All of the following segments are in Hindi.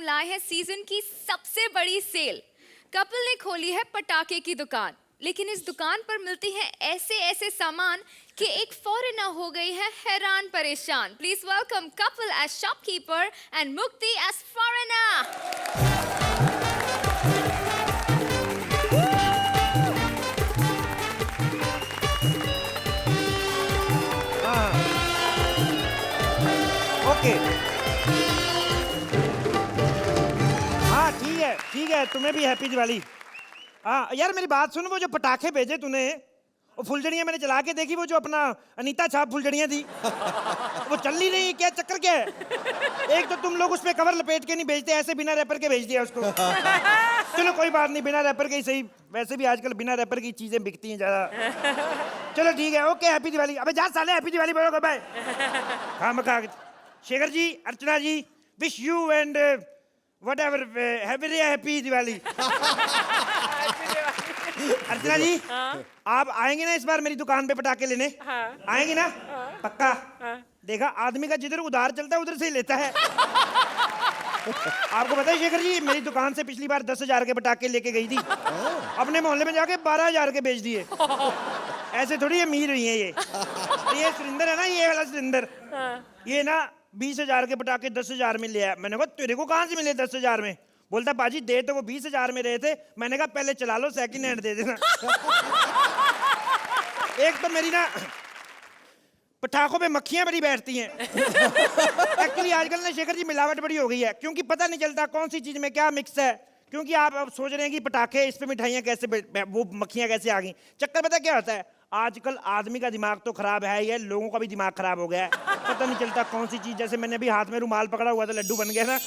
हम लाए हैं सीजन की सबसे बड़ी सेल। कपल ने खोली है पटाखे की दुकान, लेकिन इस दुकान पर मिलती हैं ऐसे ऐसे सामान कि एक फॉरेनर हो गई है हैरान परेशान। Please welcome couple as shopkeeper and Mukti as foreigner. Okay हाँ ठीक है तुम्हें भी हैप्पी दिवाली। हाँ यार मेरी बात सुन, वो जो पटाखे भेजे तूने, वो फुलझड़ियाँ मैंने चला के देखी, वो जो अपना अनीता छाप फुलझड़ियाँ थी वो चल नहीं रही, क्या चक्कर क्या है? एक तो तुम लोग उस पे कवर लपेट के नहीं भेजते, ऐसे बिना रैपर के भेज दिया उसको। चलो कोई बात नहीं, बिना रैपर के ही सही, वैसे भी आजकल बिना रैपर की चीजें बिकती हैं ज्यादा। चलो ठीक है, ओके हैप्पी दिवाली। अबे जा साले, हैप्पी दिवाली बोलो भाई। हाँ मखा Shekhar ji, Archana ji, wish you and whatever happy Diwali. Archana ji, आप आएंगे ना इस बार मेरी दुकान पे पटाखे लेने? आएंगे ना? पक्का? देखा, आदमी का जिधर उधार चलता है उधर से ही लेता है। आपको पता है शेखर जी, मेरी दुकान से पिछली बार 10,000 के पटाखे लेके गई थी, अपने मोहल्ले में जाके 12,000 के बेच दिए। ऐसे थोड़ी अमीर हुई है ये सुरिंदर है ना, ये वाला सुरिंदर, ये ना 20,000 के पटाखे 10,000 में ले आया। मैंने कहा तेरे को कहाँ से मिले 10,000 में? बोलता बाजी दे तो वो 20,000 में रहे थे। मैंने कहा पहले चला लो, सेकंड हैंड दे देना। एक तो मेरी ना पटाखों पे मक्खियां बड़ी बैठती हैं। एक्चुअली आजकल ना शेखर जी मिलावट बड़ी हो गई है, क्योंकि पता नहीं चलता कौन सी चीज में क्या मिक्स है। क्योंकि आप अब सोच रहे हैं कि पटाखे, इस पे मिठाइयाँ कैसे, वो मक्खियाँ कैसे आ गई। चक्कर पता क्या होता है, आजकल आदमी का दिमाग तो खराब है, ये लोगों का भी दिमाग खराब हो गया है। पता नहीं चलता कौन सी चीज, जैसे मैंने अभी हाथ में रुमाल पकड़ा हुआ था, लड्डू बन गया ना।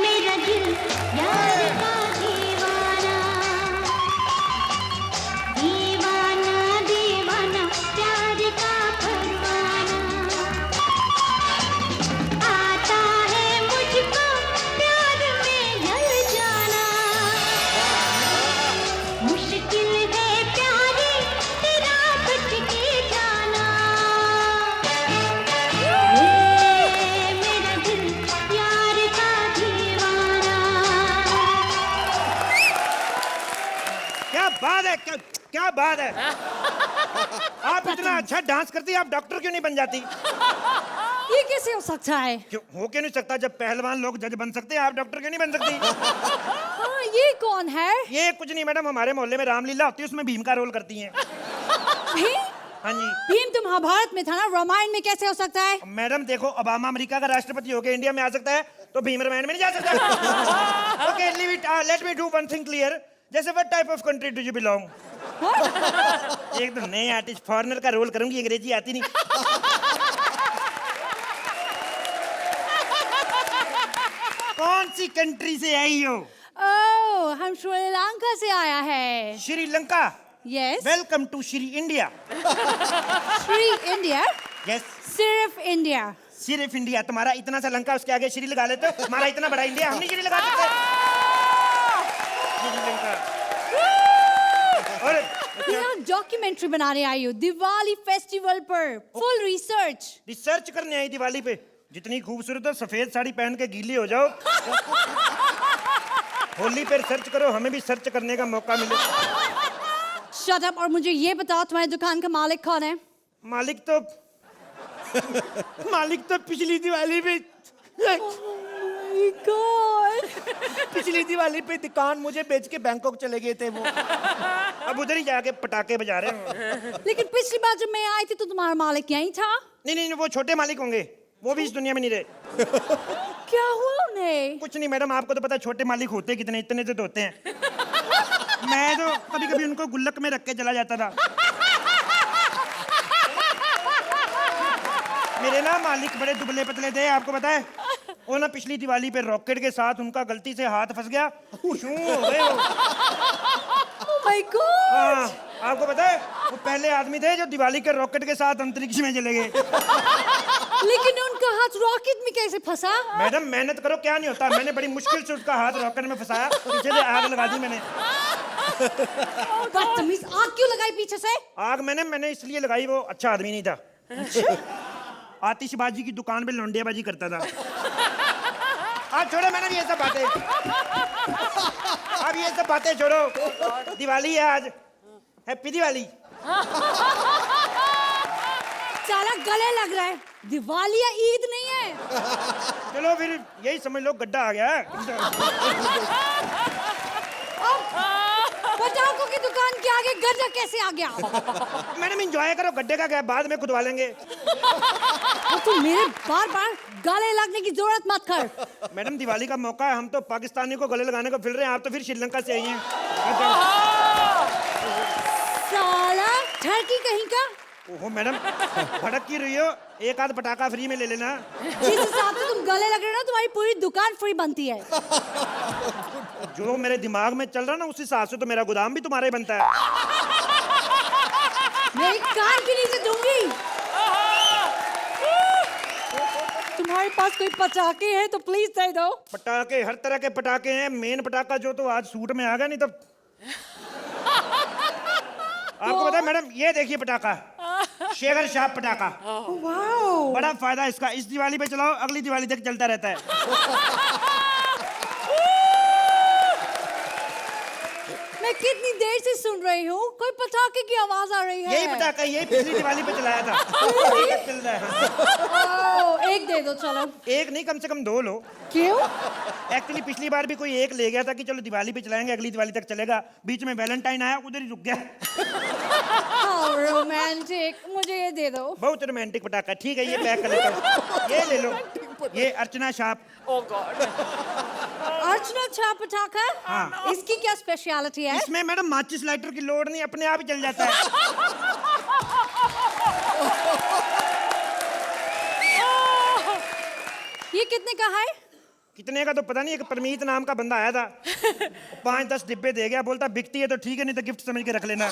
मेरा दिल यार का दीवाना, दीवाना दीवाना प्यार का परवाना, आता है मुझको प्यार में जल जाना, मुश्किल है प्यारे तेरा बच के जाना। मेरा दिल यार का दीवाना। क्या बात है, क्या बात है। आप इतना अच्छा डांस करती, आप डॉक्टर क्यों नहीं बन जाती? ये कैसे हो सकता है? क्यों हो क्यों नहीं सकता? जब पहलवान लोग जज बन सकते हैं, आप डॉक्टर क्यों नहीं बन सकती? हाँ, ये कौन है? ये कुछ नहीं मैडम, हमारे मोहल्ले में रामलीला होती है, उसमें भीम का रोल करती हैं। भीम? हाँ जी भीम तो महाभारत में था ना, रामायण में कैसे हो सकता है? मैडम देखो, ओबामा अमेरिका का राष्ट्रपति होकर इंडिया में आ सकता है, तो भीम रामायण में नहीं जा सकता। Okay leave it, let me do one thing clear. जैसे what type of country do you belong? एक तो नए आर्टिस्ट फॉरेनर का रोल करूंगी, अंग्रेजी आती नहीं। कौन सी कंट्री से आई हो? ओह, हम श्रीलंका से आया है। Sri Lanka? Yes. Welcome to Sri India. Sri India? Yes, सिर्फ इंडिया। सिर्फ इंडिया। तुम्हारा इतना सा लंका, उसके आगे श्री लगा लेते हो। हमारा इतना बड़ा इंडिया, हम नहीं श्री लगा सकते। श्रीलंका। और यहाँ डॉक्यूमेंट्री बनाने आई हूँ दिवाली फेस्टिवल पर, फुल रिसर्च। रिसर्च करने आई दिवाली पे? जितनी खूबसूरत हो, सफेद साड़ी पहन के गीली हो जाओ। होली पे सर्च करो, हमें भी सर्च करने का मौका मिले। शट अप और मुझे ये बताओ, तुम्हारी दुकान का मालिक कौन है? मालिक तो पिछली दिवाली पे गॉड, पिछली दिवाली पे दुकान मुझे बेच के बैंकॉक चले गए थे वो। अब उधर ही जाके पटाखे बजा रहे हैं। लेकिन पिछली बार जब मैं आई थी तो तुम्हारा मालिक यहीं था। नहीं, वो छोटे मालिक होंगे, वो भी इस दुनिया में नहीं रहे। क्या हुआ उन्हें? कुछ नहीं मैडम, आपको तो पता है छोटे मालिक होते कितने, इतने से तो होते हैं। मैं तो कभी कभी उनको गुल्लक में रख के चला जाता था। मेरे ना मालिक बड़े दुबले पतले थे, आपको पता है। वो ना पिछली दिवाली पे रॉकेट के साथ उनका गलती से हाथ फंस गया, शू हो गए वो। Oh my God! हाँ, आपको पता है वो पहले आदमी थे जो दिवाली के रॉकेट के साथ अंतरिक्ष में चले गए। लेकिन उनका हाथ रॉकेट में कैसे फंसा? मैडम मेहनत करो, क्या नहीं होता। मैंने बड़ी मुश्किल से उसका हाथ रॉकेट में फंसाया, पीछे से आग लगा दी मैंने। बदतमीज, आग क्यों लगाई पीछे से? आग मैंने इसलिए लगाई, वो अच्छा आदमी नहीं था। आतिशबाजी की दुकान पे लौंडियाबाजी करता था। आज छोड़ो मैडम ये सब बातें, अब ये सब बातें छोड़ो। दिवाली है आज, हैप्पी दिवाली। साला गले लग रहा है, दिवाली या ईद नहीं है। चलो फिर यही समझ लो, गड्ढा आ गया है। पटाखों की दुकान के आगे गड्ढा कैसे आ गया? मैडम एंजॉय करो, गड्ढे का क्या, बाद में खुदवा लेंगे। और तू मेरे बार बार गले लगने की जरूरत मत कर। मैडम दिवाली का मौका है, हम तो पाकिस्तानी को गले लगाने को फिर रहे हैं, आप तो फिर श्रीलंका से आई हैं। साला ठरकी कहीं का। ओहो मैडम, भड़क की रही हो, एक आध पटाखा फ्री में ले लेना। जिस हिसाब से तुम गले लग रहे हो ना, तुम्हारी पूरी दुकान फ्री बनती है। जो मेरे दिमाग में चल रहा ना, उस हिसाब से तो मेरा गोदाम भी तुम्हारा ही बनता है। मैं एक कान के नीचे दूंगी। तुम्हारे पास कोई पटाखे हैं तो प्लीज दे दो। पटाखे हर तरह के पटाखे हैं, मेन पटाखा जो तो आज सूट में आ गया, नहीं तो आपको पता है मैडम, ये देखिए पटाखा, शेगर शाह पटाखा। वाओ, बड़ा फायदा इसका, इस दिवाली पे चलाओ, अगली दिवाली तक चलता रहता है। मैं कितनी देर से सुन रही हूँ, कोई पटाखे की आवाज आ रही है। यही पटाखा, यही पिछली दिवाली पे चलाया था। अभी तक चल रहा है। ओह, एक दे दो चलो। एक नहीं, कम से कम 2 लो। क्यों? एक्चुअली पिछली बार भी कोई एक ले गया था कि चलो दिवाली पे चलाएंगे, अगली दिवाली तक चलेगा, बीच में वैलेंटाइन आया, उधर ही रुक गया। रोमांटिक, मुझे ये दे दो। बहुत रोमांटिक पटाखा, ठीक है ये पैक कर लेता हूँ। ये ले लो, ये अर्चना शाप। अर्चना छा पटाखा। हाँ। इसकी क्या स्पेशलिटी है? इसमें मैडम माचिस लाइटर की लोड नहीं, अपने आप ही चल जाता है। ये कितने का है? कितने का तो पता नहीं, एक परमीत नाम का बंदा आया था, 5-10 डिब्बे दे गया, बोलता बिकती है तो ठीक है, नहीं तो गिफ्ट समझ के रख लेना।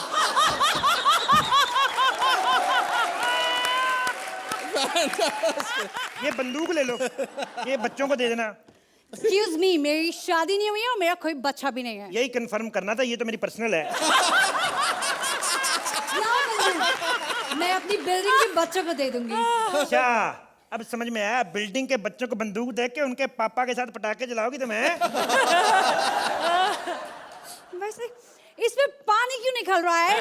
ये बंदूक ले लो, ये बच्चों को दे देना। Excuse me, मेरी शादी नहीं हुई है और मेरा कोई बच्चा भी नहीं है। यही कंफर्म करना था, ये तो मेरी पर्सनल है। मैं अपनी बिल्डिंग के बच्चों को दे दूंगी। अच्छा, अब समझ में आया, बिल्डिंग के बच्चों को बंदूक देख के उनके पापा के साथ पटाखे जलाओगी तुम? वैसे इसमें पानी क्यों निकल रहा है?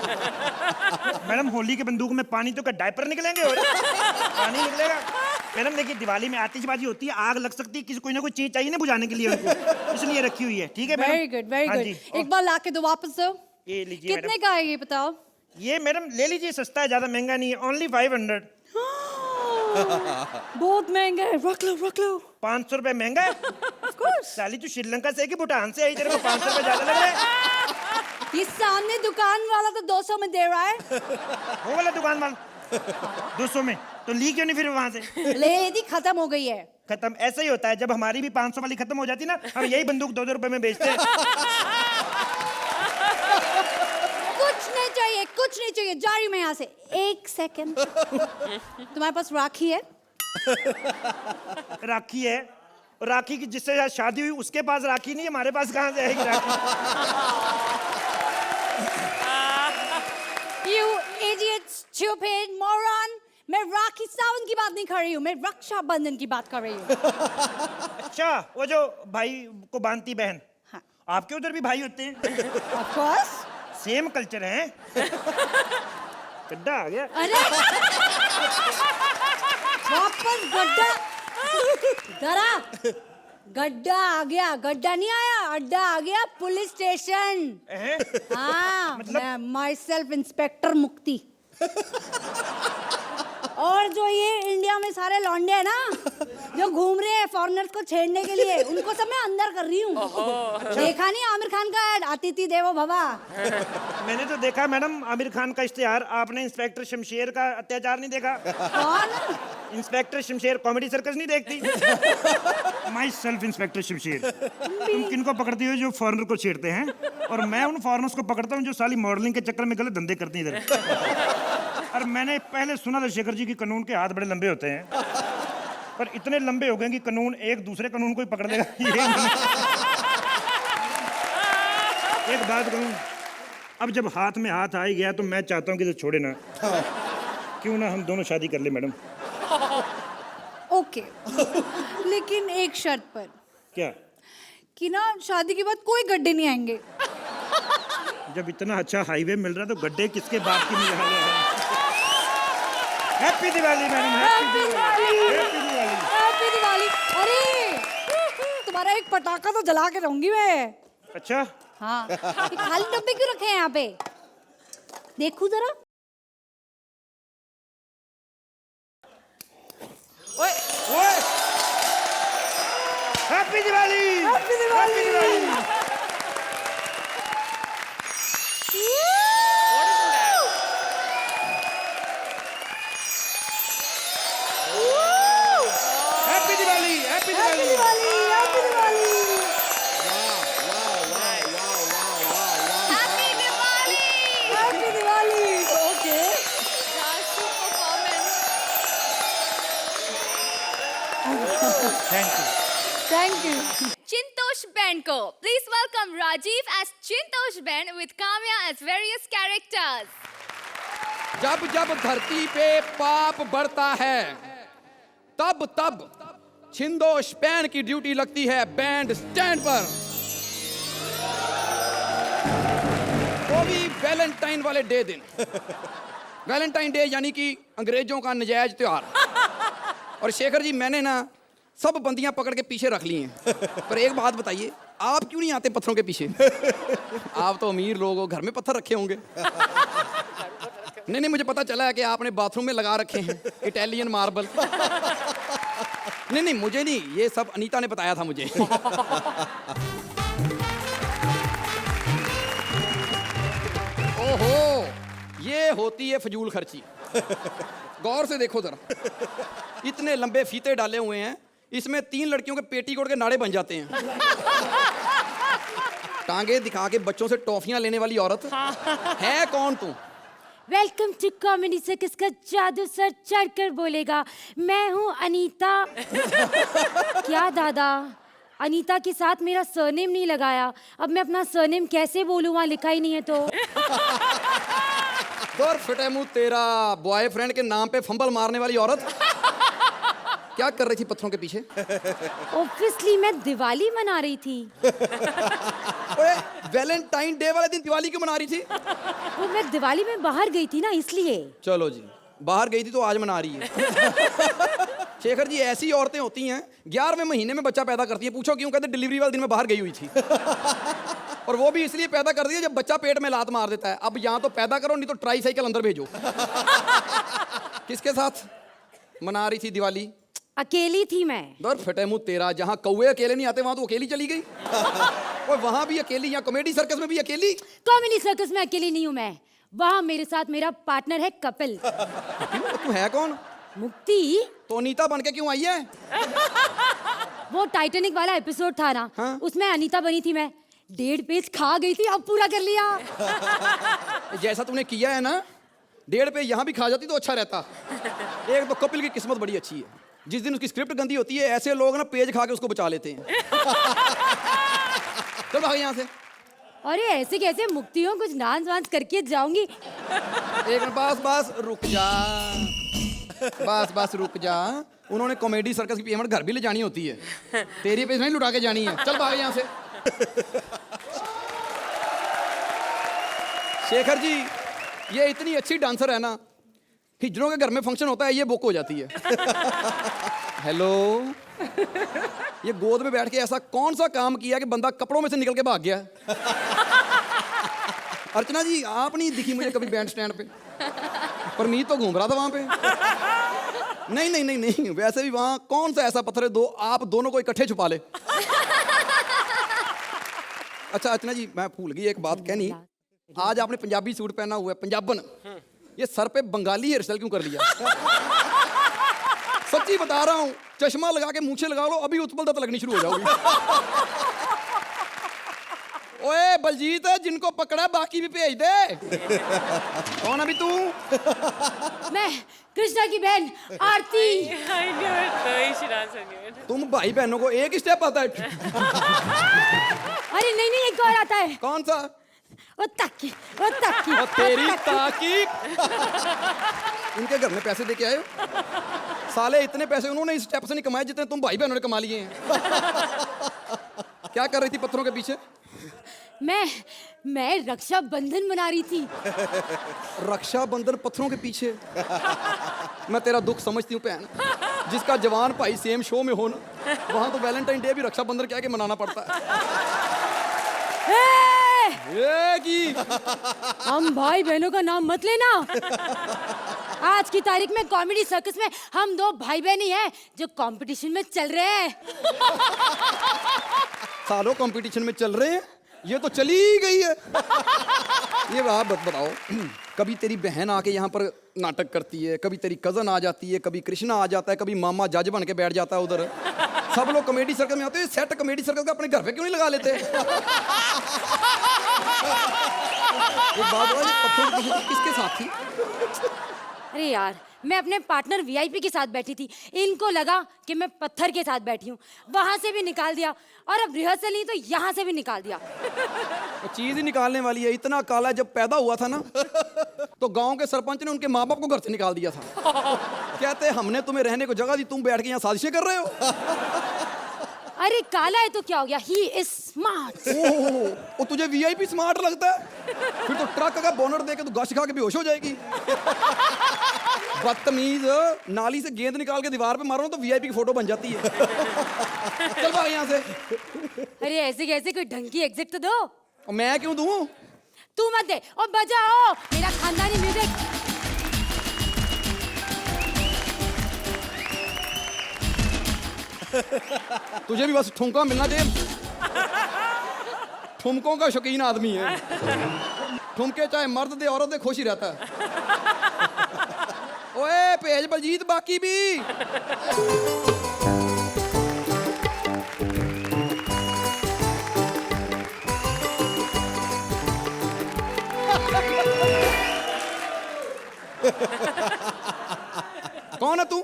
मैडम होली के बंदूक में पानी तो क्या डायपर निकलेंगे और पानी निकलेगा? मैडम देखिए, दिवाली में आतिशबाजी होती है, आग लग सकती है, किसी कोई ना कोई चीज चाहिए ना बुझाने के लिए उनको, इसलिए रखी हुई है। ठीक है मैडम? वेरी गुड, वेरी हाँ गुड। जी। एक बार लाके दो वापस दो। ये लीजिए कितने मैडम। का है ये बताओ? ये मैडम ले लीजिए, सस्ता है, ज्यादा महंगा नहीं है, ओनली 500। बहुत महंगा है, रख लो रख लो। 500 रुपए महंगा है? Of course। साली तू श्रीलंका से है कि भूटान से आई, तेरे को 500 रुपए ज्यादा लग रहा है? ये सामने दुकान वाला तो 200 में दे रहा है। वो वाला दुकान वाला 200 में, तो ली क्यों नहीं फिर वहां से? ले ली, खत्म हो गई है। खत्म ऐसा ही होता है, जब हमारी भी 500 वाली खत्म हो जाती ना, हम यही बंदूक 2-2 रुपए में बेचते हैं। कुछ नहीं चाहिए, कुछ नहीं चाहिए, जा रही मैं यहाँ से। एक सेकंड। तुम्हारे पास राखी है? राखी है, और राखी की जिससे साथ शादी हुई उसके पास राखी नहीं है, हमारे पास कहाँ से आएगी राखी? You idiot, stupid, moron! मैं राखी सावन की बात नहीं कर रही हूँ, मैं रक्षाबंधन की बात कर रही हूँ। अच्छा, वो जो भाई को बांधती बहन। हाँ। आपके उधर भी भाई होते हैं? Of course। सेम कल्चर है। गड्ढा आ गया। अरे वापस गड्ढा। डरा, गड्ढा आ गया, गड्ढा नहीं आया, अड्डा आ गया, पुलिस स्टेशन। हैं? हाँ, मतलब? मैं माई सेल्फ इंस्पेक्टर मुक्ति। और जो ये इंडिया में सारे लौंडे हैं ना, जो घूम रहे हैं फॉरेनर्स को छेड़ने के लिए, उनको सब मैं अंदर कर रही हूँ। देखा नहीं आमिर खान का ऐड, अतिथि देवो भवा? मैंने तो देखा मैडम आमिर खान का इश्तेहार, आपने इंस्पेक्टर शमशेर का अत्याचार नहीं देखा? कौन? इंस्पेक्टर शमशेर कॉमेडी सर्कस नहीं देखती? My self inspector Shamsher. तुम किनको पकड़ती हो? जो फॉरेनर को छेड़ते हैं, और मैं उन फॉरेनर्स को पकड़ता हूँ जो साली मॉडलिंग के चक्कर में गलत धंधे करती हैं इधर। और मैंने पहले सुना था शेखर जी की कानून के हाथ बड़े लंबे होते हैं, पर इतने लंबे हो गए कि कानून एक दूसरे कानून को ही पकड़ लेगा। एक बात कहूँ, अब जब हाथ में हाथ आ ही गया तो मैं चाहता हूँ कि इसे छोड़े ना। क्यों ना हम दोनों शादी कर ले मैडम? ओके लेकिन एक शर्त पर क्या? कि ना शादी के बाद कोई गड्ढे नहीं आएंगे। जब इतना अच्छा हाईवे मिल रहा है तो गड्ढे किसके बाप की निकाले हैं? Happy Diwali madam, happy Diwali, happy Diwali. Happy Diwali. अरे तुम्हारा एक पटाखा तो जला के रहूंगी मैं। अच्छा, हाँ ये खाली डब्बे क्यों रखे हैं यहाँ पे? देखूं जरा। ओए happy Diwali, happy Diwali. Happy Diwali, happy happy Diwali. Diwali, happy Diwali. Happy Diwali. Happy Diwali. Okay Raju performance. Thank you. Thank you. Chintosh Band को please welcome Rajiv as Chintosh Band with Kamya as various characters. जब जब धरती पे पाप बढ़ता है तब तब छिंदोश बैंड की ड्यूटी लगती है बैंड स्टैंड पर। वो भी वैलेंटाइन वाले डे दिन। वैलेंटाइन डे यानी कि अंग्रेजों का नजायज त्योहार। और शेखर जी मैंने ना सब बंदियां पकड़ के पीछे रख ली हैं। पर एक बात बताइए, आप क्यों नहीं आते पत्थरों के पीछे? आप तो अमीर लोग हो, घर में पत्थर रखे होंगे। नहीं, मुझे पता चला है कि आपने बाथरूम में लगा रखे हैं इटालियन मार्बल। नहीं, मुझे नहीं, ये सब अनीता ने बताया था मुझे। ओहो, ये होती है फजूल खर्ची। गौर से देखो जरा, इतने लंबे फीते डाले हुए हैं, इसमें 3 लड़कियों के पेटीकोट के नाड़े बन जाते हैं। टांगे दिखा के बच्चों से टॉफियां लेने वाली औरत है कौन तू? वेलकम टू कॉमेडी सर्कस का जादू सर चढ़कर बोलेगा। मैं हूँ अनीता। क्या दादा, अनीता के साथ मेरा सरनेम नहीं लगाया, अब मैं अपना सरनेम कैसे बोलूँ, वहाँ लिखा ही नहीं है तो। और फटे मुंह तेरा, बॉयफ्रेंड के नाम पे फंबल मारने वाली औरत क्या कर रही थी पत्थरों के पीछे? ऑब्वियसली मैं दिवाली मना रही थी। ओए, वैलेंटाइन डे वाले दिन दिवाली क्यों मना रही थी? वो मैं दिवाली में बाहर गई थी ना, इसलिए। चलो जी, बाहर गई थी तो आज मना रही है। शेखर जी, ऐसी औरतें होती हैं 11वें महीने में बच्चा पैदा करती हैं। पूछो क्यों? कहते डिलीवरी वाले दिन में बाहर गई हुई थी। और वो भी इसलिए पैदा कर दी है जब बच्चा पेट में लात मार देता है। अब यहाँ तो पैदा करो, नहीं तो ट्राई साइकिल अंदर भेजो। किसके साथ मना रही थी दिवाली? अकेली थी मैं। दर फटे मुंह तेरा, जहाँ कौवे अकेले नहीं आते वहां तो अकेली चली गई। और वहां भी अकेली, यहाँ कॉमेडी सर्कस में भी अकेली। कॉमेडी सर्कस में अकेली नहीं हूँ मैं, वहाँ मेरे साथ मेरा पार्टनर है कपिल। तू है कौन? मुक्ति। तो अनीता बन के क्यों आई है? वो टाइटैनिक वाला एपिसोड था ना, हाँ? उसमें उसमें अनीता बनी थी मैं। 1.5 पेज खा गई थी, अब पूरा कर लिया। जैसा तूने किया है ना, 1.5 पे यहाँ भी खा जाती तो अच्छा रहता। एक तो कपिल की किस्मत बड़ी अच्छी है, जिस दिन उसकी स्क्रिप्ट गंदी होती है ऐसे लोग ना पेज खा के उसको बचा लेते हैं। चल भाग यहाँ से। अरे ऐसे कैसे मुक्ति हो, कुछ डांस वांस करके जाऊंगी। एक मिनट, बस रुक जा। बस रुक जा। उन्होंने कॉमेडी सर्कस की पेमेंट घर भी ले जानी होती है, तेरी पेज नहीं लुटा के जानी है। चल भाग यहाँ से। शेखर जी, ये इतनी अच्छी डांसर है ना, हिजड़ों के घर में फंक्शन होता है ये बुक हो जाती है। हेलो, ये गोद में बैठ के ऐसा कौन सा काम किया कि बंदा कपड़ों में से निकल के भाग गया? अर्चना जी, आप नहीं दिखी मुझे कभी बैंड स्टैंड पे। परमीत तो घूम रहा था वहां पे। नहीं, वैसे भी वहां कौन सा ऐसा पत्थर है दो आप दोनों को इकट्ठे छुपा ले। अच्छा अर्चना जी, मैं भूल गई एक बात कहनी। आज आपने पंजाबी सूट पहना हुआ है, पंजाबन। ये सर पे बंगाली हेयर स्टाइल क्यों कर लिया? सच्ची बता रहा हूँ, चश्मा लगा के मूछे लगा लो, अभी उत्पल दत्त लगनी शुरू हो जाओगी। ओए बलजीत, जिनको पकड़ा बाकी भी भेज दे। कौन अभी तू? मैं कृष्णा की बहन आरती। I knew it. No, you should answer it. तुम भाई बहनों को एक स्टेप आता है? अरे नहीं, एक और आता है। कौन सा? ओ ताकी, ओ ताकी, और तेरी ओ ताकी। ताकी इनके घर में पैसे दे के आए हो? साले इतने पैसे उन्होंने इस स्टेप से नहीं कमाए जितने तुम भाई बहनों ने कमा लिए हैं। क्या कर रही थी पत्थरों के पीछे? मैं रक्षाबंधन मना रही थी। रक्षाबंधन पत्थरों के पीछे? मैं तेरा दुख समझती हूँ बहन। जिसका जवान भाई सेम शो में हो ना, वहां तो वैलेंटाइन डे भी रक्षाबंधन क्या के मनाना पड़ता है। ये की हम भाई बहनों का नाम मत लेना। आज की तारीख में कॉमेडी सर्कस में हम दो भाई बहन ही हैं जो कंपटीशन में चल रहे हैं। सालों कंपटीशन में चल रहे हैं, ये तो चली गई है। ये आप बताओ, कभी तेरी बहन आके यहाँ पर नाटक करती है, कभी तेरी कजन आ जाती है, कभी कृष्णा आ जाता है, कभी मामा जज बन के बैठ जाता है उधर। सब लोग कॉमेडी सर्कल में आते हैं, सेट कॉमेडी सर्कल का अपने घर पे क्यों नहीं लगा लेते? एक बात बताओ, ये पत्थरों के पीछे किसके साथ थी? अरे यार, मैं अपने पार्टनर वीआईपी के साथ बैठी थी। इनको लगा कि मैं पत्थर के साथ बैठी हूँ, वहां से भी निकाल दिया, और अब रिहर्सल नहीं तो यहाँ से भी निकाल दिया। वो चीज ही निकालने वाली है। इतना काला जब पैदा हुआ था ना, तो गांव के सरपंच ने उनके माँ बाप को घर से निकाल दिया था। कहते हमने तुम्हें रहने को जगह दी, तुम बैठ के यहाँ साजिशें कर रहे हो। अरे काला है तो क्या हो गया, ही इज स्मार्ट। ओ तुझे वीआईपी स्मार्ट लगता है? फिर तो ट्रक का बोनट देके तू गश खा के बेहोश हो जाएगी। बदतमीज, नाली से गेंद निकाल के दीवार पे मारो तो वीआईपी की फोटो बन जाती है। चल भाग यहाँ से। अरे ऐसे कैसे, कोई ढंग की एग्जिट तो दो। और मैं क्यों दूं? तू मत दे, और बजाओ मेरा खानदानी म्यूजिक। तुझे भी बस ठुमका मिलना चाहिए। ठुमकों का शौकीन आदमी है। ठुमके चाहे मर्द दे औरत दे, खुश ही रहता है। ओए भेज बलजीत बाकी भी। कौन है तू?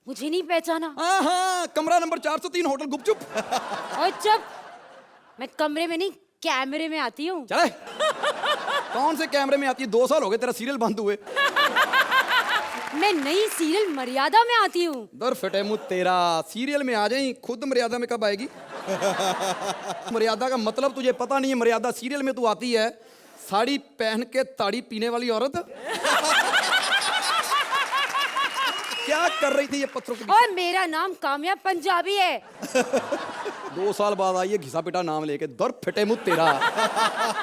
मुझे नहीं पहचाना? हाँ, कमरा नंबर 403 होटल गुपचुप। और जब मैं कमरे में नहीं कैमरे में आती हूँ। चले। कौन से कैमरे में आती है? 2 साल हो गए तेरा सीरियल बंद हुए। मैं नई सीरियल मर्यादा में आती हूँ। दर फटे मुँह तेरा, सीरियल में आ जाई, खुद मर्यादा में कब आएगी? मर्यादा का मतलब तुझे पता नहीं है। मर्यादा सीरियल में तू आती है साड़ी पहन के ताड़ी पीने वाली औरत। क्या कर रही थी ये पत्थरों के? और मेरा नाम कामयाब पंजाबी है। 2 साल बाद आई है घिसा पिटा नाम लेके। दर फटे मुँह तेरा।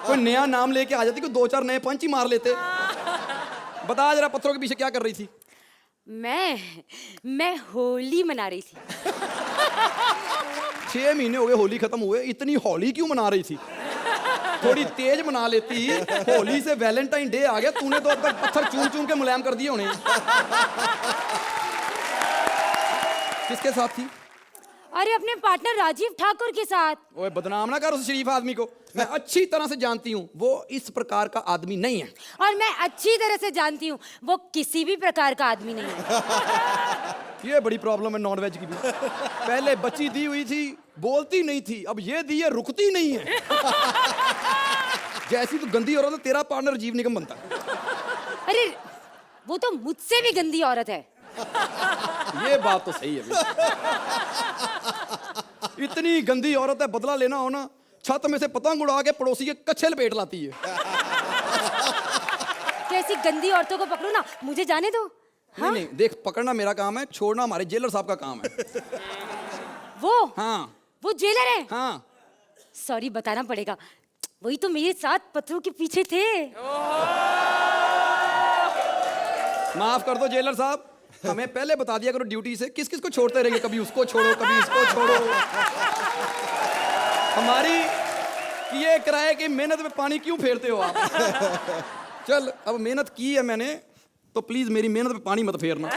कोई नया नाम लेके आ जाती, कोई 2-4 नए पंच ही मार लेते। बता जरा पत्थरों के पीछे क्या कर रही थी? मैं होली मना रही थी। 6 महीने हो गए होली खत्म हुए, इतनी होली क्यों मना रही थी? थोड़ी तेज मना लेती। होली से वैलेंटाइन डे आ गया, तूने तो अब तक पत्थर चूम चूम के मुलायम कर दिए होने। किसके साथ थी? अरे अपने पार्टनर राजीव ठाकुर के साथ। ओए बदनाम ना कर उस शरीफ आदमी को। मैं अच्छी तरह से जानती हूँ वो इस प्रकार का आदमी नहीं है। और मैं अच्छी तरह से जानती हूँ वो किसी भी प्रकार का आदमी नहीं है। ये बड़ी प्रॉब्लम है नॉनवेज की भी। पहले बच्ची दी हुई थी, बोलती नहीं थी, अब ये दी है, रुकती नहीं है। जैसी तू गंदी औरत है, तेरा पार्टनर जीव निगम बनता है। अरे वो तो मुझसे भी गंदी औरत है। ये बात तो सही है। इतनी गंदी औरत है, बदला लेना हो ना, छत में से पतंग उड़ा के पड़ोसी के कच्छे लपेट लाती है। कैसी गंदी औरतों को पकड़ो ना, मुझे जाने दो। हाँ? नहीं, देख पकड़ना मेरा काम है, छोड़ना हमारे जेलर साहब का काम है। वो वो जेलर है? हाँ। सॉरी, बताना पड़ेगा, वही तो मेरे साथ पत्थरों के पीछे थे। माफ कर दो जेलर साहब, हमें पहले बता दिया करो ड्यूटी से, किस किस को छोड़ते रहेंगे, कभी उसको छोड़ो कभी इसको छोड़ो। हमारी ये किराए की मेहनत में पानी क्यों फेरते हो आप? चल अब मेहनत की है मैंने, तो प्लीज मेरी मेहनत पे पानी मत फेरना।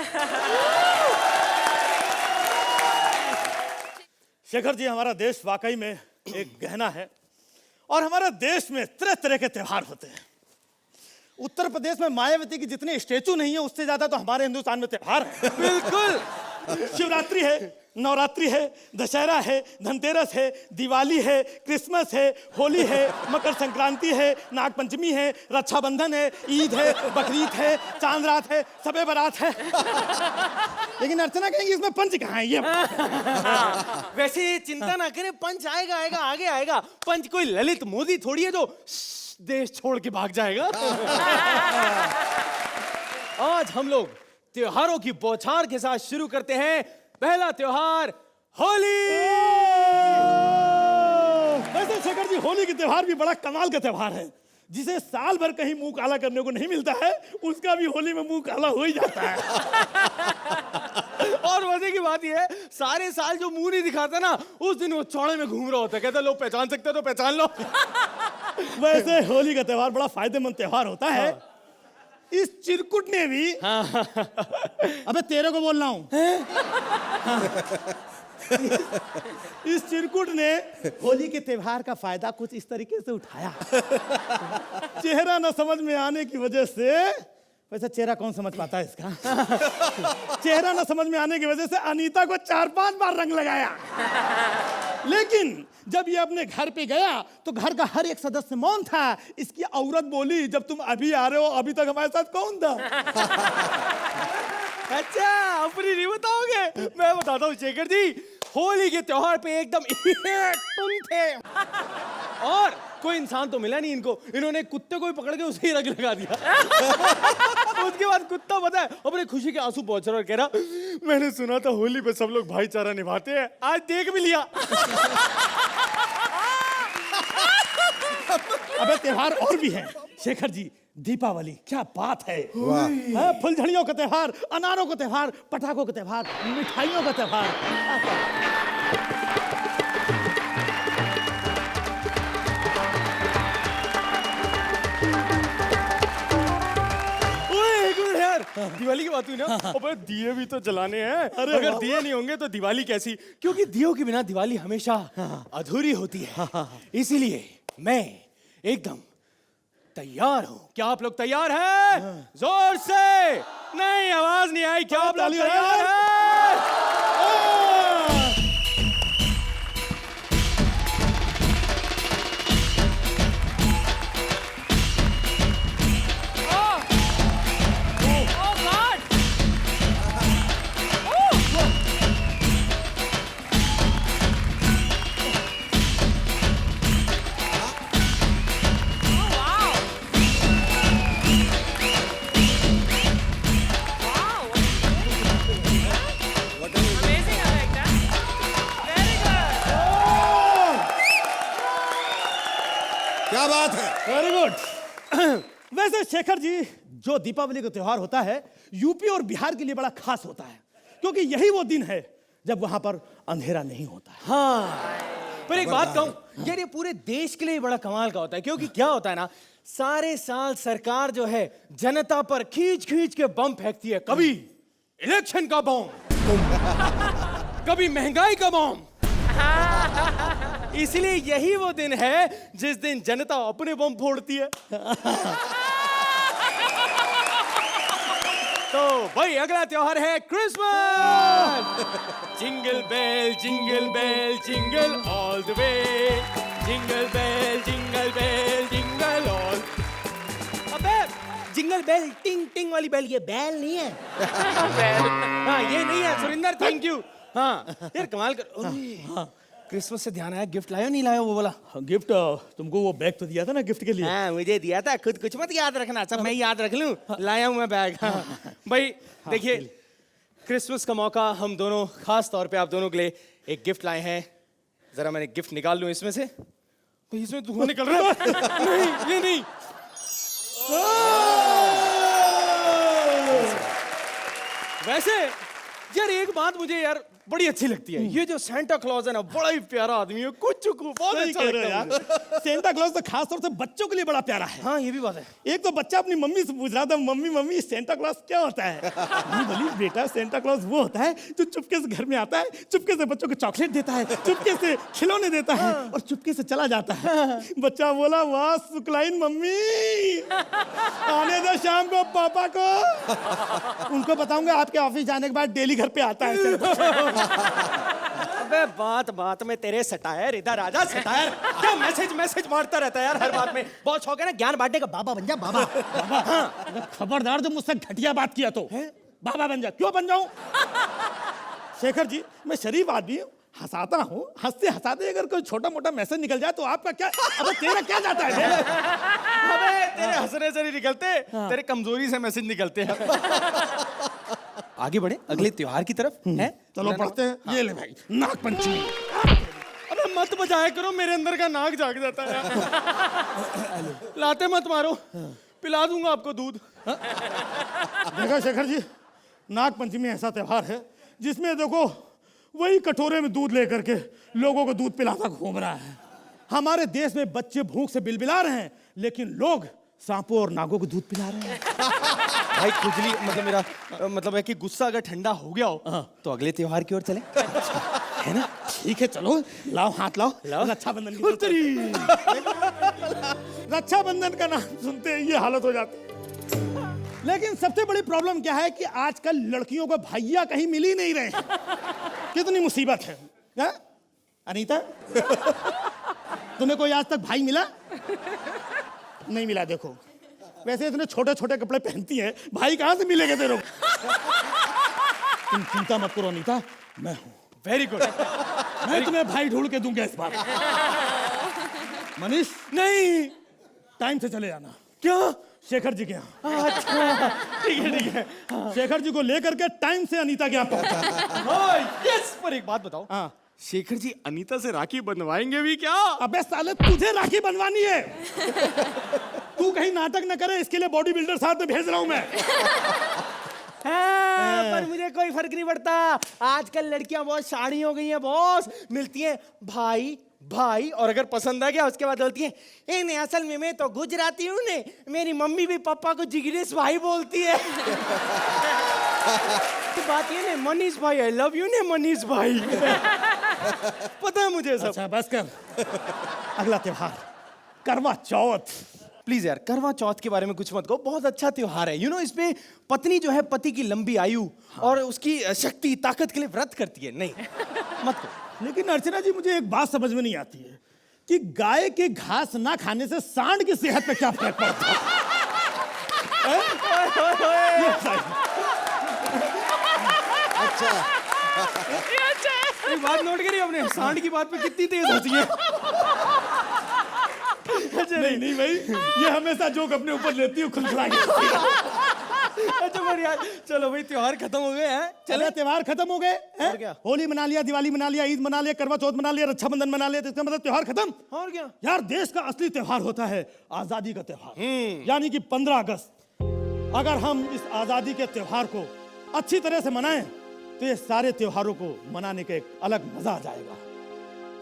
शेखर जी, हमारा देश वाकई में एक गहना है और हमारे देश में तरह तरह के त्योहार होते हैं। उत्तर प्रदेश में मायावती की जितने स्टेचू नहीं है उससे ज्यादा तो हमारे हिंदुस्तान में त्योहार है। बिल्कुल। शिवरात्रि है, नवरात्रि है, दशहरा है, धनतेरस है, दिवाली है, क्रिसमस है, होली है, मकर संक्रांति है, नागपंचमी है, रक्षाबंधन है, ईद है, बकरीद है, चांद रात है, सबे बारात है। लेकिन अर्चना कहेंगी इसमें पंच कहाँ है ये? वैसे चिंता ना करें, पंच आएगा आएगा आगे आएगा। पंच कोई ललित मोदी थोड़ी है जो देश छोड़ के भाग जाएगा। आज हम लोग त्योहारों की बौछार के साथ शुरू करते हैं। पहला त्योहार होली। वैसे शेखर जी, होली के त्योहार भी बड़ा कमाल का त्योहार है। जिसे साल भर कहीं मुंह काला करने को नहीं मिलता है, उसका भी होली में मुंह काला हो ही जाता है। और मजे की बात यह है, सारे साल जो मुंह नहीं दिखाता ना, उस दिन वो चौड़े में घूम रहा होता है। कहता है, लोग पहचान सकते हो तो पहचान लो। वैसे होली का त्योहार बड़ा फायदेमंद त्योहार होता है। इस चिरकुट ने भी अबे तेरे को बोल रहा हूं। इस चिरकुट ने होली के त्योहार का फायदा कुछ इस तरीके से उठाया। चेहरा न समझ में आने की वजह से, वैसे चेहरा कौन समझ पाता है इसका? चेहरा न समझ में आने की वजह से अनीता को 4-5 बार रंग लगाया। लेकिन जब ये अपने घर पे गया तो घर का हर एक सदस्य मौन था। इसकी औरत बोली, जब तुम अभी आ रहे हो, अभी तक हमारे साथ कौन था? अच्छा, अपनी नहीं बताओगे? मैं बताता हूँ शेखर जी। होली के त्योहार पे एकदम तुम थे, और कोई इंसान तो मिला नहीं इनको। इन्होंने कुत्ते को ही पकड़ के उसे ही रंग लगा दिया। उसके बाद कुत्ता पता है अपने खुशी के आंसू पहुंच रहा और कह रहा, मैंने सुना था होली पे सब लोग भाईचारा निभाते हैं, आज देख भी लिया। अबे त्योहार और भी है शेखर जी। दीपावली, क्या बात है। फुलझड़ियों का त्योहार, अनारों का त्योहार, पटाखों का त्योहार, मिठाइयों का त्योहार। दिवाली की बात हुई ना, अबे दिए भी तो जलाने हैं। अगर दिए नहीं होंगे तो दिवाली कैसी? क्योंकि दियों के बिना दिवाली हमेशा अधूरी होती है। इसीलिए मैं एकदम तैयार हूं। क्या आप लोग तैयार हैं? जोर से। नहीं, आवाज नहीं आई। क्या आप लोग तैयार हैं? क्या बात है, वेरी गुड। वैसे शेखर जी, जो दीपावली का त्योहार होता है, यूपी और बिहार के लिए बड़ा खास होता है, क्योंकि यही वो दिन है जब वहां पर अंधेरा नहीं होता है। हाँ, पर एक बात कहूं यार, ये पूरे देश के लिए बड़ा कमाल का होता है। क्योंकि क्या होता है ना, सारे साल सरकार जो है जनता पर खींच खींच के बम फेंकती है। कभी इलेक्शन का बम, कभी महंगाई का बम। इसलिए यही वो दिन है जिस दिन जनता अपने बम फोड़ती है। तो भाई, अगला त्योहार है Christmas. Jingle bell jingle all the way, jingle bell jingle all. अबे जिंगल बेल टिंग टिंग वाली बेल, ये बेल नहीं है। हाँ, ये नहीं है सुरिंदर, थैंक यू। हाँ यार, कमाल कर। क्रिसमस से ध्यान आया, गिफ्ट लाया नहीं लाया वो वाला? गिफ्ट तुमको वो बैग तो दिया था ना गिफ्ट के लिए। हाँ, मुझे दिया था। खुद कुछ मत याद रखना, सब मैं याद रख लूं। लाया हूं मैं बैग। हाँ। भाई देखिए, क्रिसमस का मौका, हम दोनों खास तौर पे आप दोनों के लिए एक गिफ्ट लाए हैं। जरा मैंने गिफ्ट निकाल लूं इसमें से। तो इसमें धुआं निकल रहा है। नहीं, ये नहीं। वैसे यार, एक बात मुझे यार बड़ी अच्छी लगती है। ये जो सेंटा क्लॉज है ना, बड़ा ही प्यारा आदमी है। कुछ बहुत अच्छा लगता है यार। सेंटा क्लॉज तो खास तौर से बच्चों के लिए बड़ा प्यारा है। हाँ, ये भी बात है। एक तो बच्चा अपनी मम्मी से पूछ रहा था, मम्मी सेंटा क्लॉज क्या होता है? मम्मी बोली, बेटा सेंटा क्लॉज वो होता है जो चुपके से घर में आता है, चुपके से बच्चों को चॉकलेट देता है, चुपके से खिलौने देता है और चुपके से चला जाता है। बच्चा बोला, वाह सुकलाइन मम्मी, आने दो शाम को पापा को, उनको बताऊंगा आपके ऑफिस जाने के बाद डेली घर पे आता है। अबे बात बात में तेरे सटायर इधर आजा सटायर। क्या मैसेज मारता रहता है यार हर बात में। बहुत शौक है ना ज्ञान बांटने का। बाबा बन जा बाबा। बाबा हाँ अगर खबरदार जो मुझसे घटिया बात किया तो बाबा बन जा। क्यों बन जाऊं? शेखर जी मैं शरीफ आदमी हूँ, हंसाता हूँ, हंसते हंसाते अगर कोई छोटा मोटा मैसेज निकल जाए तो आपका क्या, अबे तेरा क्या जाता है? अबे तेरे हंसने से नहीं निकलते, तेरे कमजोरी से मैसेज निकलते हैं। आगे बढ़े अगले त्योहार की तरफ है। चलो पढ़ते हैं। ये ले भाई नाग पंचमी। अबे मत बजाया करो, मेरे अंदर का नाग जाग जाता है। लाते मत मारो, पिला दूंगा आपको दूध। देखो शेखर जी, नाग पंचमी ऐसा त्योहार है जिसमें देखो वही कटोरे में दूध लेकर के लोगों को दूध पिलाता घूम रहा है। हमारे देश में बच्चे भूख से बिलबिला रहे हैं लेकिन लोग सांपों और नागों को दूध पिला रहे हैं। भाई खुजली मतलब मेरा मतलब है कि गुस्सा अगर ठंडा हो गया हो तो अगले त्योहार की ओर चले, है ना? ठीक है चलो, लाओ हाथ लाओ। रक्षाबंधन की रक्षाबंधन का नाम सुनते ही ये हालत हो जाती है। लेकिन सबसे बड़ी प्रॉब्लम क्या है कि आजकल लड़कियों को भैया कहीं मिल ही नहीं रहे हैं। कितनी मुसीबत है क्या? अनीता तुम्हें कोई आज तक भाई मिला? नहीं मिला। देखो वैसे इतने छोटे छोटे कपड़े पहनती है, भाई कहां से मिलेंगे तेरे को? तुम चिंता मत करो अनीता, मैं हूं। Very good. मैं तुम्हें भाई ढूंढ के दूंगा इस बार। मनीष नहीं टाइम से चले जाना। क्या? शेखर जी के यहाँ। अच्छा ठीक है। शेखर जी को लेकर के टाइम से अनीता के यहाँ पहुंचा। यस पर एक बात बताओ, हाँ शेखर जी अनीता से राखी बनवाएंगे भी क्या? अबे साले तुझे राखी बनवानी है। तू कहीं नाटक न करे, इसके लिए बॉडी बिल्डर साथ में भेज रहा हूं मैं। पर मुझे कोई फर्क नहीं पड़ता। आजकल लड़कियां बहुत शाड़ी हो गई हैं बॉस, मिलती हैं भाई भाई और अगर पसंद आ गया उसके बाद बोलती है ए नहीं असल में मैं तो गुजराती हूँ ने, मेरी मम्मी भी पापा को जिगरेश भाई बोलती है। तो बात ये ने मनीष भाई आई लव यू ने मनीष भाई। पता है मुझे सब। अच्छा बस कर। अगला त्योहार करवा चौथ। प्लीज यार करवा चौथ के बारे में कुछ मत कहो, बहुत अच्छा त्योहार है। यू नो इसमें पत्नी जो है पति की लंबी आयु और उसकी शक्ति ताकत के लिए व्रत करती है। नहीं मत कहो। लेकिन अर्चना जी मुझे एक बात समझ में नहीं आती है कि गाय के घास ना खाने से सांड की सेहत पे क्या फर्क पड़ता है? अच्छा एक बात नोट करी आपने, सांड की बात पे कितनी तेज हंसी है। नहीं नहीं भाई, ये हमेशा जोक अपने ऊपर लेती हूँ खुलखुला के। अच्छा बढ़िया, चलो भाई त्योहार खत्म हो गए हैं। चलो त्योहार खत्म हो गए हैं? और क्या? होली मना लिया, दिवाली मना लिया, ईद मना लिया, करवा चौथ मना लिया, रक्षाबंधन मना लिया, तो इसका मतलब त्योहार खत्म। और क्या यार देश का असली त्योहार होता है आजादी का त्योहार, यानी कि 15 अगस्त। अगर हम इस आजादी के त्योहार को अच्छी तरह से मनाएं तो ये सारे त्योहारों को मनाने का एक अलग मजा आ जाएगा।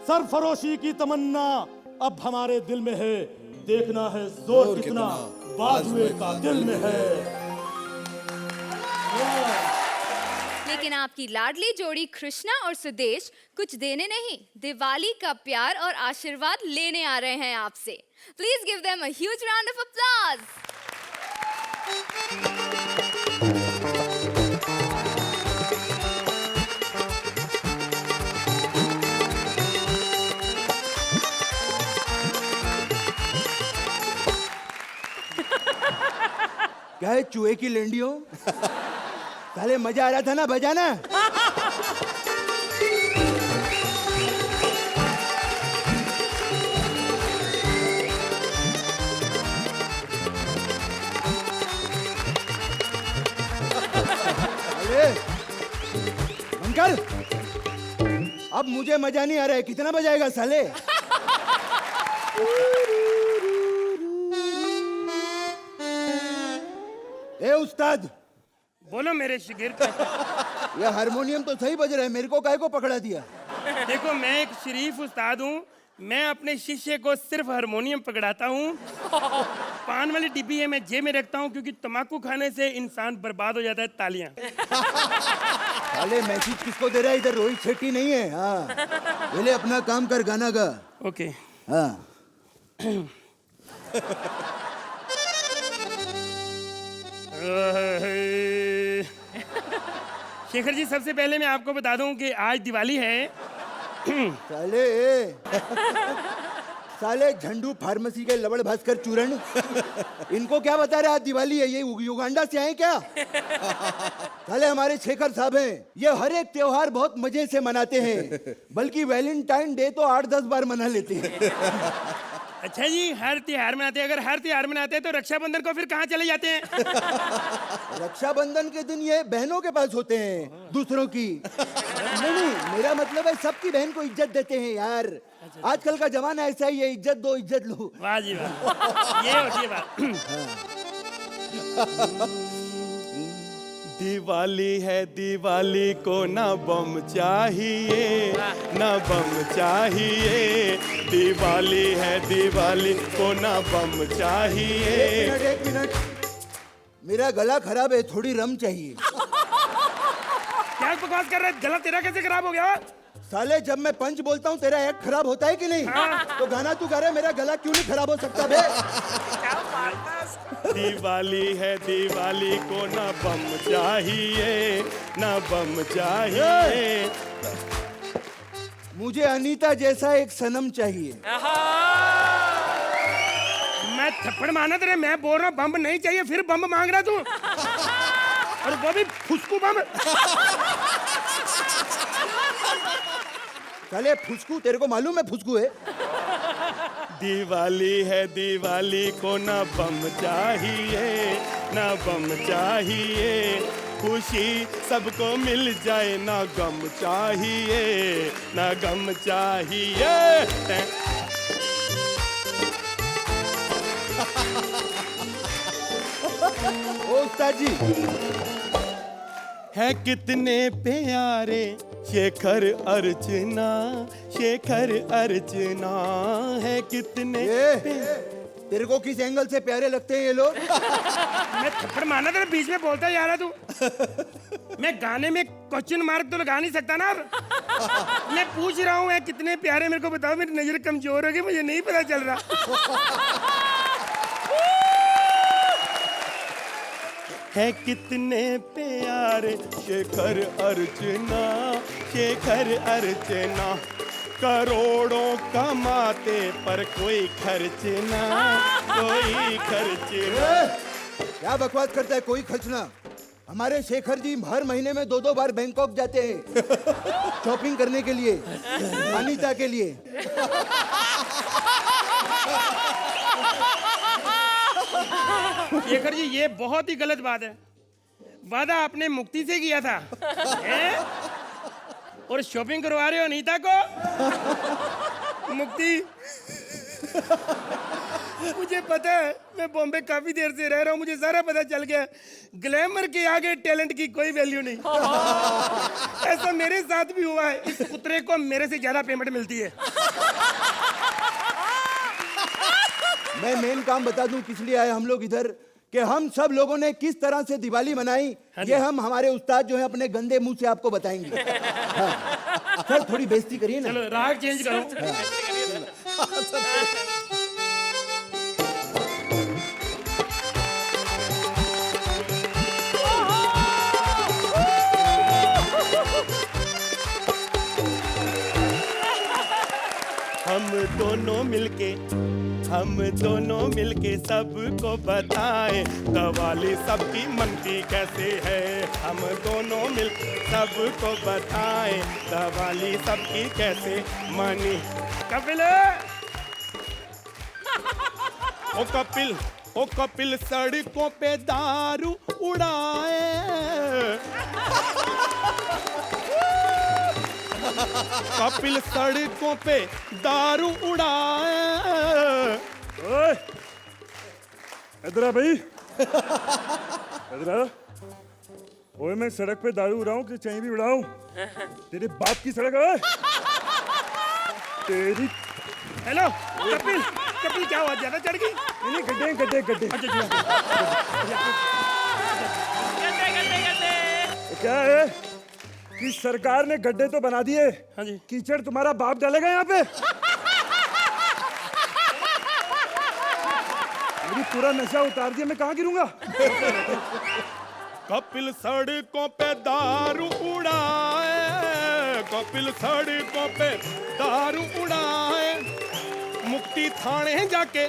सरफरोशी की तमन्ना अब हमारे दिल में है, देखना है जोर कितना बाजुए का दिल में है। लेकिन आपकी लाडली जोड़ी कृष्णा और सुदेश कुछ देने नहीं, दिवाली का प्यार और आशीर्वाद लेने आ रहे हैं आपसे। Please give them a huge round of applause. क्या है चूहे की लेंडियो? पहले मजा आ रहा था ना बजाना। अरे अंकल अब मुझे मजा नहीं आ रहा है, कितना बजाएगा साले? ए उस्ताद बोलो मेरे शिगिर्द। ये हारमोनियम तो सही बज रहा है, मेरे को काहे को पकड़ा दिया? देखो मैं एक शरीफ उस्ताद हूँ, मैं अपने शिष्य को सिर्फ हारमोनियम पकड़ाता हूँ। पान वाली डिब्बी है मैं जेब में रखता हूँ क्योंकि तम्बाकू खाने से इंसान बर्बाद हो जाता है। तालियां। साले मैसेज किसको दे रहा है? इधर रोहित शेट्टी नहीं है। हाँ पहले अपना काम कर, गाना गा। ओके हाँ शेखर जी सबसे पहले मैं आपको बता दूं कि आज दिवाली है साले साले झंडू फार्मेसी के लवड़ भास्कर चूरण, इनको क्या बता रहे आज दिवाली है? ये युगांडा से आए क्या? साले हमारे शेखर साहब हैं, ये हर एक त्योहार बहुत मजे से मनाते हैं, बल्कि वैलेंटाइन डे तो 8-10 बार मना लेते हैं। अच्छा जी, हर त्योहार मनाते हैं। अगर हर त्योहार मनाते हैं तो रक्षाबंधन को फिर कहाँ चले जाते हैं? रक्षाबंधन के दिन ये बहनों के पास होते हैं, दूसरों की। नहीं, मेरा मतलब है सबकी बहन को इज्जत देते हैं यार। आजकल का जमाना ऐसा ही है, इज्जत दो इज्जत लो। वाह जी वाह, ये होती है बात। दिवाली है दिवाली को ना बम चाहिए, ना बम चाहिए। दिवाली है दिवाली को ना बम चाहिए। एक मिनट, मेरा गला खराब है, थोड़ी रम चाहिए। क्या बकवास कर रहा है? गला तेरा कैसे खराब हो गया? साले जब मैं पंच बोलता हूँ तेरा एक्ट खराब होता है कि नहीं? तो गाना तू गा रहा है, मेरा गला क्यों नहीं खराब हो सकता बे? दिवाली है दिवाली को ना बम चाहिए, ना बम चाहिए। मुझे अनीता जैसा एक सनम चाहिए। मैं थप्पड़ मारना तेरे, मैं बोल रहा हूँ बम नहीं चाहिए, फिर बम मांग रहा तू, और वो भी फुसकू बम। साले फुसकू, तेरे को मालूम है फुसकू है? दिवाली है दिवाली को ना बम चाहिए, ना बम चाहिए। खुशी सबको मिल जाए, ना गम चाहिए, ना गम चाहिए। ओ उस्ताद जी, है कितने प्यारे शेखर अर्चना, शेखर अर्चना है कितने। तेरे को किस एंगल से प्यारे लगते हैं ये लोग? मैं थप्पड़ मारना तेरे बीच में बोलता जा रहा तू। मैं गाने में क्वेश्चन मार्क तो लगा नहीं सकता ना। मैं पूछ रहा हूँ कितने प्यारे, मेरे को बताओ। मेरी नजर कमजोर हो गई, मुझे नहीं पता चल रहा। है कितने प्यारे शेखर अर्चना, शेखर अर्चना। करोड़ों कमाते पर कोई खर्च ना, कोई खर्च ना। क्या बकवास करता है? कोई खर्च ना? हमारे शेखर जी हर महीने में 2-2 बार बैंकॉक जाते हैं शॉपिंग करने के लिए, अनीता के लिए। शेखर जी, ये बहुत ही गलत बात है। वादा आपने मुक्ति से किया था, और शॉपिंग करवा रहे हो अनीता को। मुक्ति, मुझे पता है, मैं बॉम्बे काफी देर से रह रहा हूँ, मुझे सारा पता चल गया। ग्लैमर के आगे टैलेंट की कोई वैल्यू नहीं। ऐसा मेरे साथ भी हुआ है। इस कुतरे को मेरे से ज्यादा पेमेंट मिलती है। मैं मेन काम बता दूं किस लिए आए हम लोग इधर, कि हम सब लोगों ने किस तरह से दिवाली मनाई, ये हम हमारे उस्ताद जो है अपने गंदे मुंह से आपको बताएंगे। हाँ। सर थोड़ी बेइज्जती करिए ना। चलो राग चेंज करो। हम दोनों मिलके सबको बताएं दिवाली सबकी मनती कैसे है। हम दोनों मिल सबको बताएं दिवाली सबकी कैसे मनी। कपिल, ओ कपिल सड़कों पे दारू उड़ाए। कपिल सड़कों पे दारू उड़ाए। ओए इधर आ भाई, इधर आ। ओए मैं सड़क पे दारू उड़ाऊं कि चाय भी उड़ाऊं? तेरे बाप की सड़क है तेरी। हेलो कपिल, कपिल क्या हुआ? ज्यादा चढ़ गई? नहीं गड्ढे गड्ढे गड्ढे। क्या है कि सरकार ने गड्ढे तो बना दिए, हाँ जी, कीचड़ तुम्हारा बाप डालेगा यहाँ पे। मेरी पूरा नशा उतार दिया, मैं कहाँ गिरूंगा? कपिल सड़कों पे दारू उड़ाए। कपिल सड़कों पे दारू उड़ाए, मुक्ति थाने जाके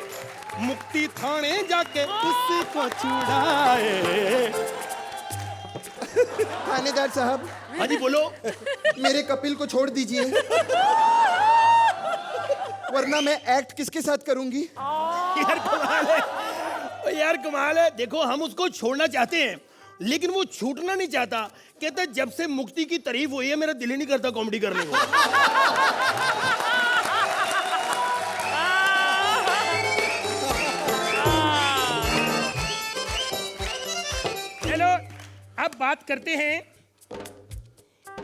उसको छुड़ाए। थानेदार साहब, हाँ जी बोलो। मेरे कपिल को छोड़ दीजिए, वरना मैं एक्ट किसके साथ करूंगी? यार कमाल है, ओ यार कमाल है। देखो हम उसको छोड़ना चाहते हैं लेकिन वो छूटना नहीं चाहता। कहता है जब से मुक्ति की तारीफ हुई है मेरा दिल ही नहीं करता कॉमेडी करने को। चलो अब बात करते हैं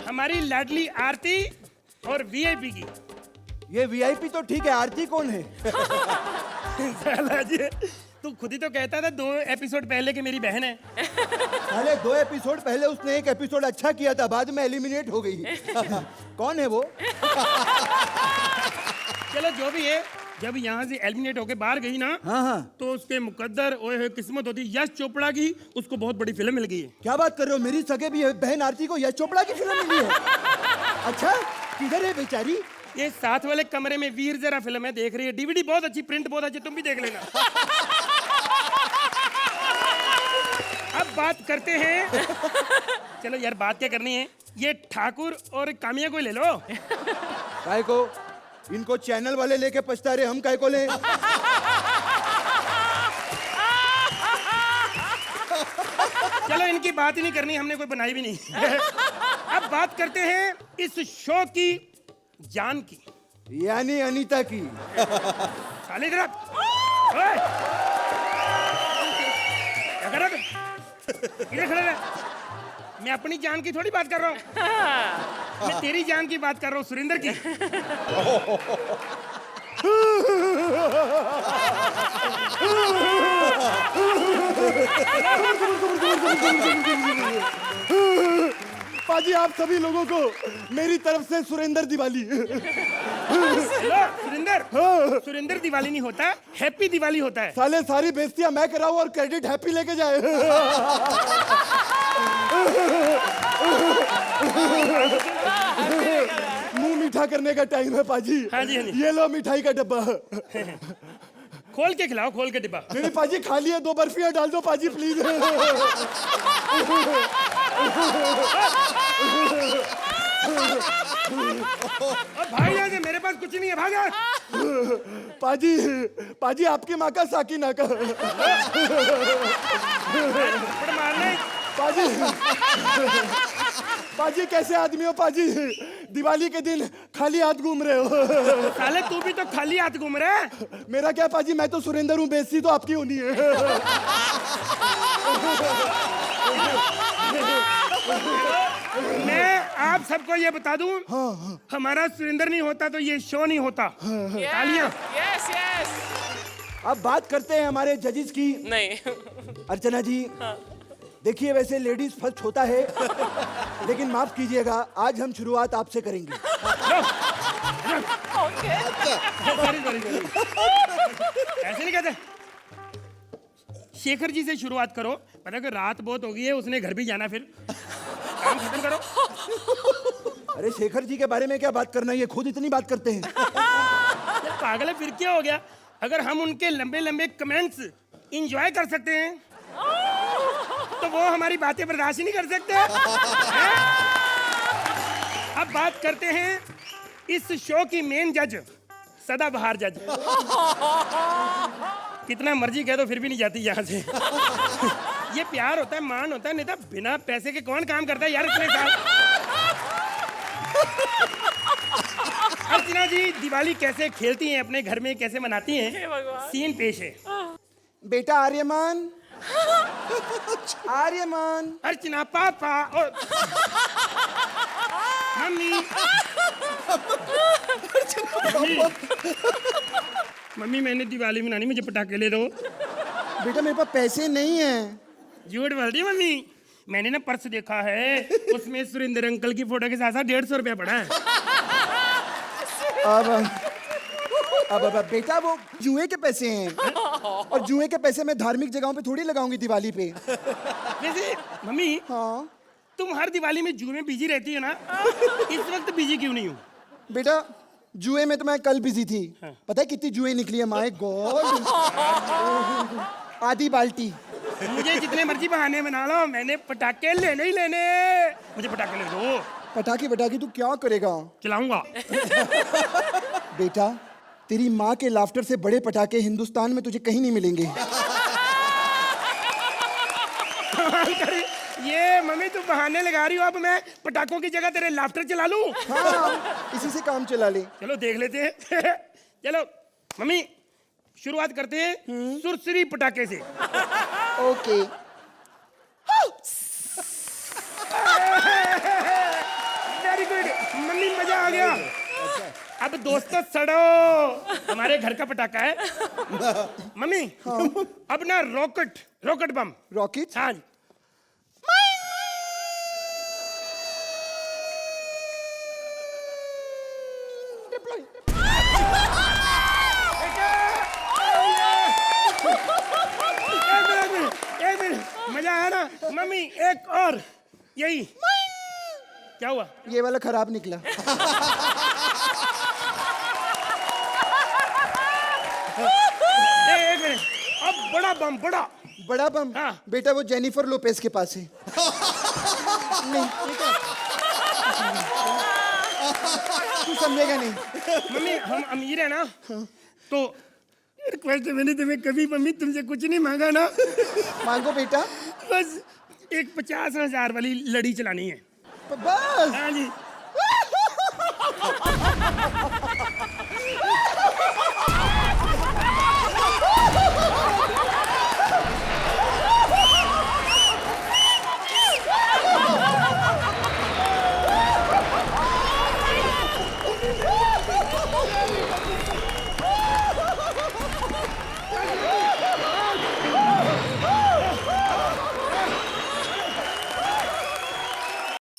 हमारी लाडली आरती और वीआईपी की। ये वीआईपी तो ठीक है, आरती कौन है? साला जी, तू खुद ही तो कहता था 2 एपिसोड पहले कि मेरी बहन है। साले 2 एपिसोड पहले उसने एक एपिसोड अच्छा किया था, बाद में एलिमिनेट हो गई। कौन है वो? चलो जो भी है, जब यहाँ से एलिमिनेट होके बाहर गई ना, हाँ। तो उसके मुकद्दर ओए किस्मत होती यश चोपड़ा की, उसको बहुत बड़ी फिल्म मिल गई है। क्या बात कर रहे हो? मेरी सगे भी बहन आरती को यश चोपड़ा की फिल्म मिली है। अच्छा, किधर है बेचारी? ये साथ वाले कमरे में वीर जरा फिल्म है, देख रही है। डीवीडी बहुत अच्छी, प्रिंट बहुत अच्छी, तुम भी देख लेना। अब बात करते हैं, चलो यार बात क्या करनी है, ये ठाकुर और कामिया को ले लो। काय को? इनको चैनल वाले लेके पछता रहे, हम काय को ले? चलो इनकी बात ही नहीं करनी, हमने कोई बनाई भी नहीं। अब बात करते हैं इस शो की जान की, यानी अनीता की। साले इधर आ। ओए! क्या कर रहा तू? इधर खड़ा रह। मैं अपनी जान की थोड़ी बात कर रहा हूँ, मैं तेरी जान की बात कर रहा हूँ, सुरेंद्र की। पाजी आप सभी लोगों को मेरी तरफ से सुरेंद्र दिवाली। सुरेंद्र दिवाली नहीं होता, हैप्पी दिवाली होता है। साले सारी बेइज्जतियां मैं कराऊं और क्रेडिट हैप्पी लेके जाए। मुंह मीठा करने का टाइम है पाजी। हाँ जी, हाँ जी। ये लो मिठाई का डब्बा। खोल के खिलाओ, खोल के डिब्बा। नहीं पाजी खाली है, 2 बर्फियां डाल दो पाजी प्लीज। भाई यहाँ से, मेरे पास कुछ नहीं है, भागा। पाजी पाजी आपकी माँ का साकिना का। मारना पाजी पाजी कैसे आदमी हो पाजी? दिवाली के दिन खाली हाथ घूम रहे हो। साले तू भी तो खाली हाथ घूम रहा है। मेरा क्या पाजी, मैं तो सुरेंद्र हूँ, बेइज्जती तो आपकी होनी है। मैं आप सबको ये बता दूं, हमारा सुरेंद्र नहीं होता तो ये शो नहीं होता। तालियां। Yes yes. अब बात करते हैं हमारे जजेस की। नहीं। अर्चना जी, देखिए वैसे लेडीज फर्स्ट होता है, लेकिन माफ कीजिएगा, आज हम शुरुआत आपसे करेंगे। ऐसे नहीं कहते। शेखर जी से शुरुआत करो, पता कि रात बहुत हो गई है, उसने घर भी जाना, फिर काम खत्म करो। अरे शेखर जी के बारे में क्या बात करना, ये खुद इतनी बात करते हैं। पागल है, फिर क्या हो गया? अगर हम उनके लंबे लंबे कमेंट्स इंजॉय कर सकते हैं तो वो हमारी बातें बर्दाश्त ही नहीं कर सकते हैं? अब बात करते हैं इस शो की मेन जज, सदाबहार जज। कितना मर्जी कह दो फिर भी नहीं जाती यहाँ से। ये प्यार होता है, मान होता है, नहीं तो बिना पैसे के कौन काम करता है यार इतने साल। अर्चना जी दिवाली कैसे खेलती हैं अपने घर में, कैसे मनाती हैं, सीन पेश है। बेटा आर्यमान, आर्यमान। अर्चना पापा और मम्मी। मम्मी मैंने दिवाली मनानी, मुझे पटाखे ले दो। बेटा मेरे पास पैसे नहीं हैं। झूठ बोल रही मम्मी, मैंने ना पर्स देखा है, उसमें सुरेंद्र अंकल की फोटो के साथ साथ 150 रुपया पड़ा है। अब बेटा वो जुए के पैसे हैं, और जुए के पैसे मैं धार्मिक जगहों पे थोड़ी लगाऊंगी दिवाली पे। वैसे मम्मी, हाँ तुम हर दिवाली में जुए में बिजी रहती हो ना, इस वक्त बिजी क्यों नहीं हो? बेटा जुए में तो मैं कल बिजी थी। पता है कितनी जुए निकली है? माय गॉड, आधी बाल्टी। मुझे जितने मर्जी बहाने बना लो, मैंने पटाखे लेने ही लेने। मुझे पटाखे ले दो। पटाखे तू क्या करेगा? चलाऊंगा। बेटा तेरी माँ के लाफ्टर से बड़े पटाखे हिंदुस्तान में तुझे कहीं नहीं मिलेंगे। ये मम्मी तू बहाने लगा रही हो, अब मैं पटाखों की जगह तेरे लाफ्टर चला लूं? हाँ, इसी से काम चला ले। चलो देख लेते हैं। चलो मम्मी शुरुआत करते हैं सुरसरी पटाखे से। ओके। वेरी गुड मम्मी, मजा आ गया। अब दोस्तों सड़ो, हमारे घर का पटाखा है। मम्मी अब ना रॉकेट बम। रॉकेट? हाँ। एक मिनट, मजा आया ना? मम्मी एक और, यही। क्या हुआ? ये वाला खराब निकला। एक मिनट, अब बड़ा बम। हाँ। बेटा वो जेनिफर लोपेज के पास है। नहीं तू समझेगा नहीं। मम्मी हम अमीर है ना, तो रिक्वेस्ट है, मैंने तुम्हें कभी मम्मी तुमसे कुछ नहीं मांगा ना। मांगो बेटा। बस एक 50,000 वाली लड़ी चलानी है बस। हाँ जी।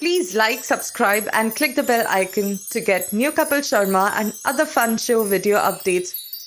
Please like, subscribe and click the bell icon to get new Kapil Sharma and other fun show video updates